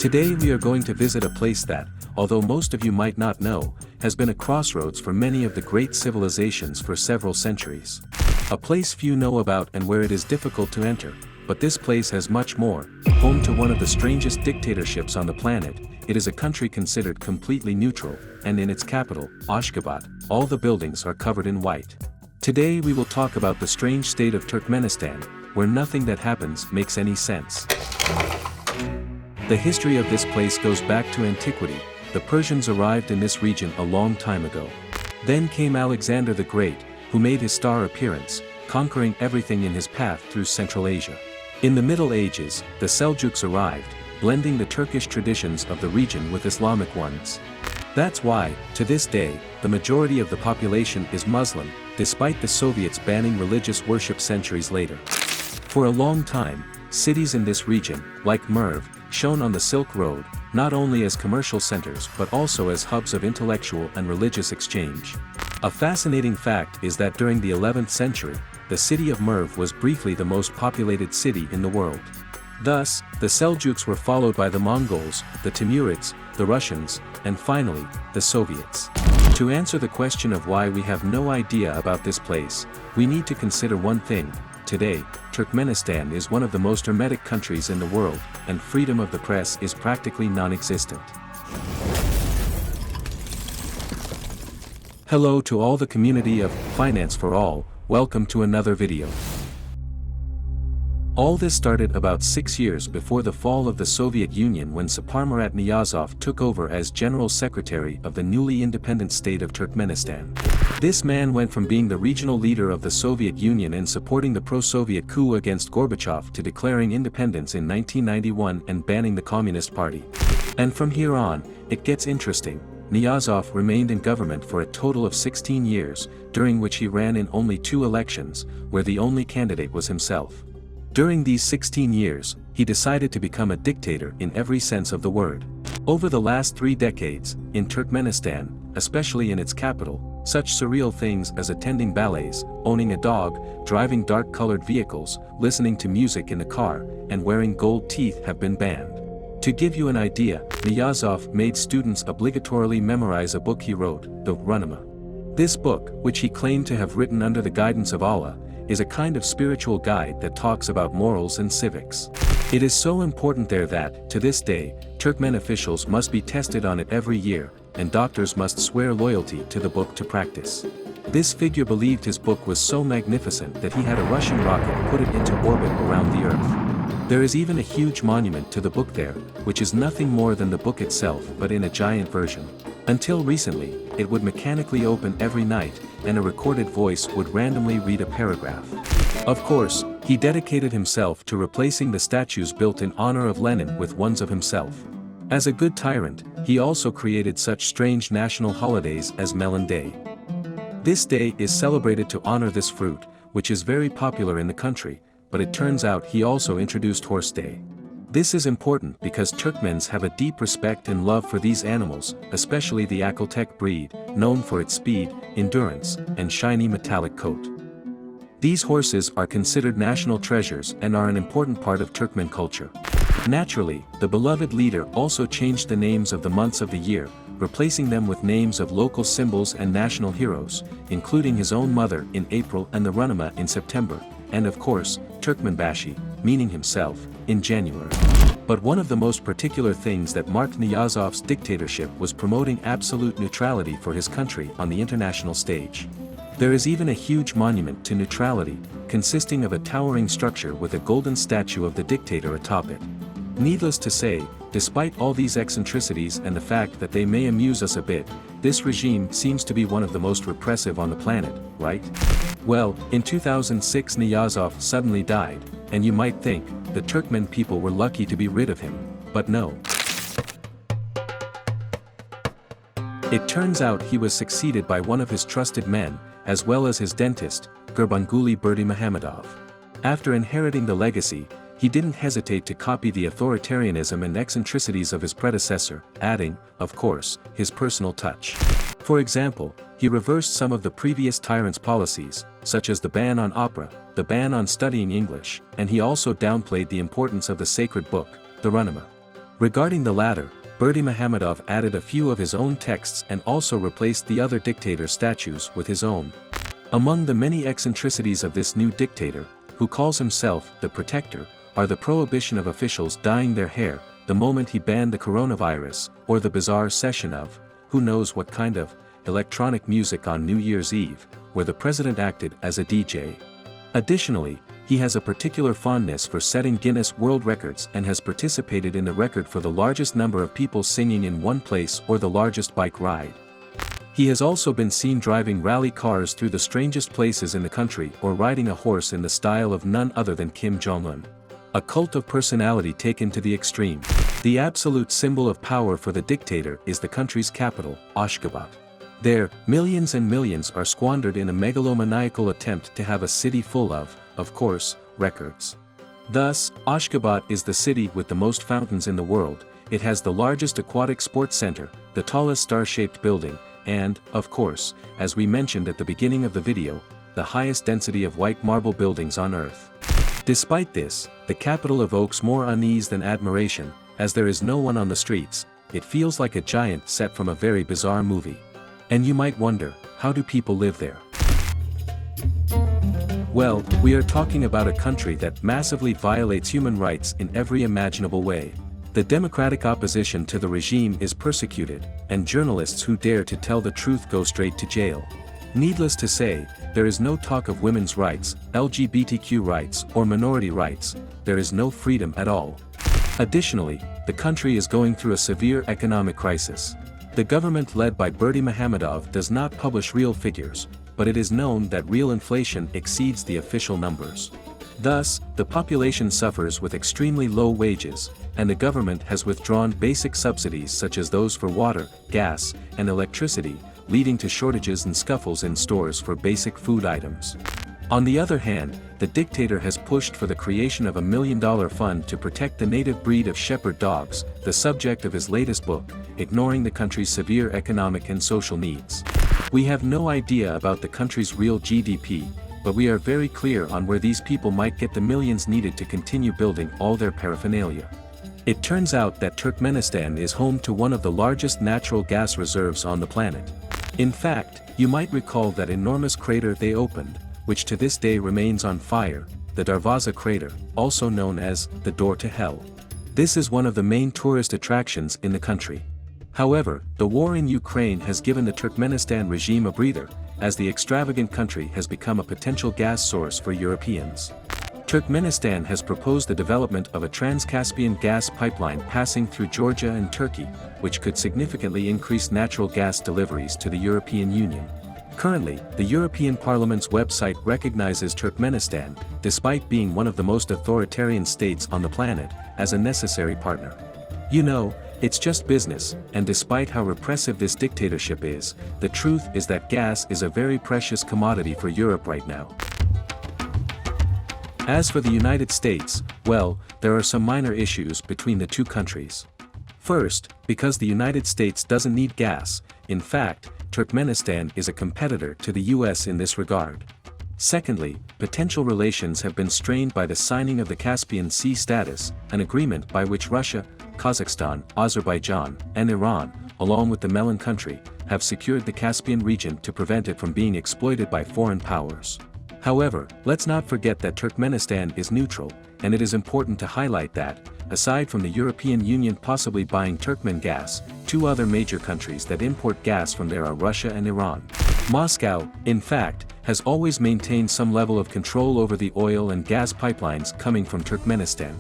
Today we are going to visit a place that, although most of you might not know, has been a crossroads for many of the great civilizations for several centuries. A place few know about and where it is difficult to enter, but this place has much more. Home to one of the strangest dictatorships on the planet, it is a country considered completely neutral, and in its capital, Ashgabat, all the buildings are covered in white. Today we will talk about the strange state of Turkmenistan, where nothing that happens makes any sense. The history of this place goes back to antiquity. The Persians arrived in this region a long time ago. Then came Alexander the Great, who made his star appearance, conquering everything in his path through Central Asia. In the Middle Ages, the Seljuks arrived, blending the Turkish traditions of the region with Islamic ones. That's why, to this day, the majority of the population is Muslim, despite the Soviets banning religious worship centuries later. For a long time, cities in this region, like Merv, shone on the Silk Road, not only as commercial centers but also as hubs of intellectual and religious exchange. A fascinating fact is that during the 11th century, the city of Merv was briefly the most populated city in the world. Thus, the Seljuks were followed by the Mongols, the Timurids, the Russians, and finally, the Soviets. To answer the question of why we have no idea about this place, we need to consider one thing. Today, Turkmenistan is one of the most hermetic countries in the world, and freedom of the press is practically non-existent. Hello to all the community of Finance for All, welcome to another video. All this started about 6 years before the fall of the Soviet Union when Saparmurat Niyazov took over as General Secretary of the newly independent state of Turkmenistan. This man went from being the regional leader of the Soviet Union and supporting the pro-Soviet coup against Gorbachev to declaring independence in 1991 and banning the Communist Party. And from here on, it gets interesting. Niyazov remained in government for a total of 16 years, during which he ran in only 2 elections, where the only candidate was himself. During these 16 years, he decided to become a dictator in every sense of the word. Over the last 3 decades, in Turkmenistan, especially in its capital, such surreal things as attending ballets, owning a dog, driving dark-colored vehicles, listening to music in the car, and wearing gold teeth have been banned. To give you an idea, Niyazov made students obligatorily memorize a book he wrote, the Runama. This book, which he claimed to have written under the guidance of Allah, is a kind of spiritual guide that talks about morals and civics. It is so important there that, to this day, Turkmen officials must be tested on it every year, and doctors must swear loyalty to the book to practice. This figure believed his book was so magnificent that he had a Russian rocket put it into orbit around the Earth. There is even a huge monument to the book there, which is nothing more than the book itself but in a giant version. Until recently, it would mechanically open every night, and a recorded voice would randomly read a paragraph. Of course, he dedicated himself to replacing the statues built in honor of Lenin with ones of himself. As a good tyrant, he also created such strange national holidays as Melon Day. This day is celebrated to honor this fruit, which is very popular in the country, but it turns out he also introduced Horse Day. This is important because Turkmens have a deep respect and love for these animals, especially the Akaltek breed, known for its speed, endurance, and shiny metallic coat. These horses are considered national treasures and are an important part of Turkmen culture. Naturally, the beloved leader also changed the names of the months of the year, replacing them with names of local symbols and national heroes, including his own mother in April and the Runama in September, and of course, Turkmenbashi, meaning himself, in January. But one of the most particular things that marked Niyazov's dictatorship was promoting absolute neutrality for his country on the international stage. There is even a huge monument to neutrality, consisting of a towering structure with a golden statue of the dictator atop it. Needless to say, despite all these eccentricities and the fact that they may amuse us a bit, this regime seems to be one of the most repressive on the planet, right? Well, in 2006 Niyazov suddenly died, and you might think, the Turkmen people were lucky to be rid of him, but no. It turns out he was succeeded by one of his trusted men, as well as his dentist, Gurbanguly Berdimuhamedov. After inheriting the legacy, he didn't hesitate to copy the authoritarianism and eccentricities of his predecessor, adding, of course, his personal touch. For example, he reversed some of the previous tyrant's policies, such as the ban on opera, the ban on studying English, and he also downplayed the importance of the sacred book, the Runama. Regarding the latter, Berdimuhamedov added a few of his own texts and also replaced the other dictator statues with his own. Among the many eccentricities of this new dictator, who calls himself the Protector, are the prohibition of officials dyeing their hair, the moment he banned the coronavirus, or the bizarre session of, who knows what kind of, electronic music on New Year's Eve, where the president acted as a DJ. Additionally, he has a particular fondness for setting Guinness World Records and has participated in the record for the largest number of people singing in one place or the largest bike ride. He has also been seen driving rally cars through the strangest places in the country or riding a horse in the style of none other than Kim Jong-un. A cult of personality taken to the extreme. The absolute symbol of power for the dictator is the country's capital, Ashgabat. There, millions and millions are squandered in a megalomaniacal attempt to have a city full of course, records. Thus, Ashgabat is the city with the most fountains in the world, it has the largest aquatic sports center, the tallest star-shaped building, and, of course, as we mentioned at the beginning of the video, the highest density of white marble buildings on Earth. Despite this, the capital evokes more unease than admiration, as there is no one on the streets, it feels like a giant set from a very bizarre movie. And you might wonder, how do people live there? Well, we are talking about a country that massively violates human rights in every imaginable way. The democratic opposition to the regime is persecuted, and journalists who dare to tell the truth go straight to jail. Needless to say, there is no talk of women's rights, LGBTQ rights, or minority rights, there is no freedom at all. Additionally, the country is going through a severe economic crisis. The government led by Berdimuhamedov does not publish real figures, but it is known that real inflation exceeds the official numbers. Thus, the population suffers with extremely low wages, and the government has withdrawn basic subsidies such as those for water, gas, and electricity, leading to shortages and scuffles in stores for basic food items. On the other hand, the dictator has pushed for the creation of $1 million fund to protect the native breed of shepherd dogs, the subject of his latest book, ignoring the country's severe economic and social needs. We have no idea about the country's real GDP, but we are very clear on where these people might get the millions needed to continue building all their paraphernalia. It turns out that Turkmenistan is home to one of the largest natural gas reserves on the planet. In fact, you might recall that enormous crater they opened, which to this day remains on fire, the Darvaza crater, also known as the Door to Hell. This is one of the main tourist attractions in the country. However, the war in Ukraine has given the Turkmenistan regime a breather, as the extravagant country has become a potential gas source for Europeans. Turkmenistan has proposed the development of a Trans-Caspian gas pipeline passing through Georgia and Turkey, which could significantly increase natural gas deliveries to the European Union. Currently, the European Parliament's website recognizes Turkmenistan, despite being one of the most authoritarian states on the planet, as a necessary partner. You know, it's just business, and despite how repressive this dictatorship is, the truth is that gas is a very precious commodity for Europe right now. As for the United States, well, there are some minor issues between the two countries. First, because the United States doesn't need gas, in fact, Turkmenistan is a competitor to the US in this regard. Secondly, potential relations have been strained by the signing of the Caspian Sea Status, an agreement by which Russia, Kazakhstan, Azerbaijan, and Iran, along with the Melon country, have secured the Caspian region to prevent it from being exploited by foreign powers. However, let's not forget that Turkmenistan is neutral, and it is important to highlight that, aside from the European Union possibly buying Turkmen gas, two other major countries that import gas from there are Russia and Iran. Moscow, in fact, has always maintained some level of control over the oil and gas pipelines coming from Turkmenistan.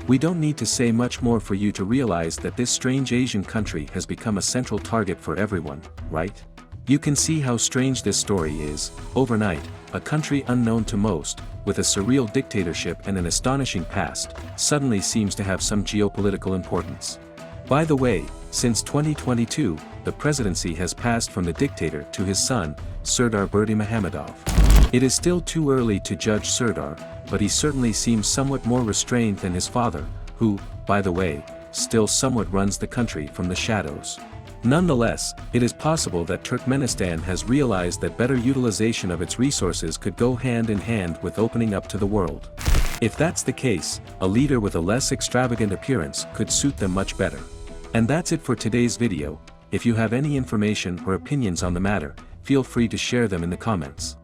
We don't need to say much more for you to realize that this strange Asian country has become a central target for everyone, right? You can see how strange this story is. Overnight, a country unknown to most, with a surreal dictatorship and an astonishing past, suddenly seems to have some geopolitical importance. By the way, since 2022, the presidency has passed from the dictator to his son, Serdar Berdimuhamedov. It is still too early to judge Serdar, but he certainly seems somewhat more restrained than his father, who, by the way, still somewhat runs the country from the shadows. Nonetheless, it is possible that Turkmenistan has realized that better utilization of its resources could go hand in hand with opening up to the world. If that's the case, a leader with a less extravagant appearance could suit them much better. And that's it for today's video. If you have any information or opinions on the matter, feel free to share them in the comments.